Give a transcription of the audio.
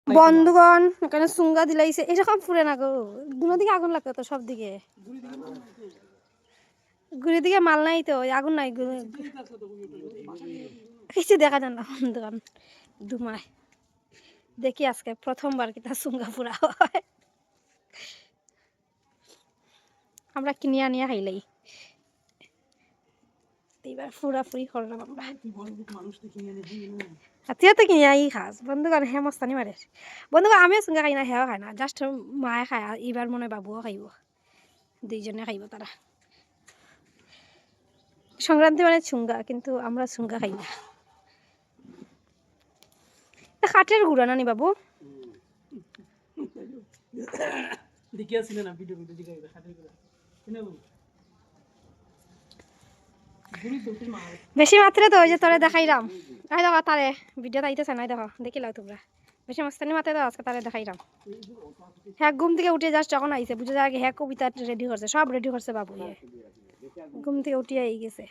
বন্ধুগণ এখানে সুঙ্গা দিলাইছে, এরকম ফুরে না গো, দুনো দিকে আগুন লাগতো তো, সব দিকে ঘুরে দিকে মাল নাই তো, আগুন নাই, কিছু দেখা যান না। বন্ধুগণ ধুমায় দেখি আজকে প্রথমবার কি তার সুঙ্গা ফুরা হয়, আমরা কিনিয়া নিয়ে খাইলাই, এবার ফুরাফুরি করলাম আমরা। হাতিয়া তো কিনে আই খাস বন্ধুগণ, হে মস্তানি মারে বন্ধুগণ। আমিও সুঙ্গা খাই না, হেও খায় না, জাস্ট মায়ে খায়, এবার মনে হয় বাবুও খাইব, দুইজনে খাইব তারা। সংক্রান্তি মানে সুঙ্গা, কিন্তু আমরা সুঙ্গা খাই না। কাঠের গুঁড়া নানি বাবু, বেশি মাত্রে তো ওই যে তোরে দেখাইলাম, আই দেখো তারে ভিডিও আইতেছে নাই, দেখো দেখিলাও তোমরা, বেশি মস্তানি মাত্রে তো আজকে তারে দেখাইলাম। হ্যাঁ ঘুম থেকে উঠে যাস যখন আইছে, বুঝে যায় হ্যাঁ কবিতা রেডি করছে, সব রেডি করছে বাবু, ঘুম থেকে উঠিয়ে আই গেছে।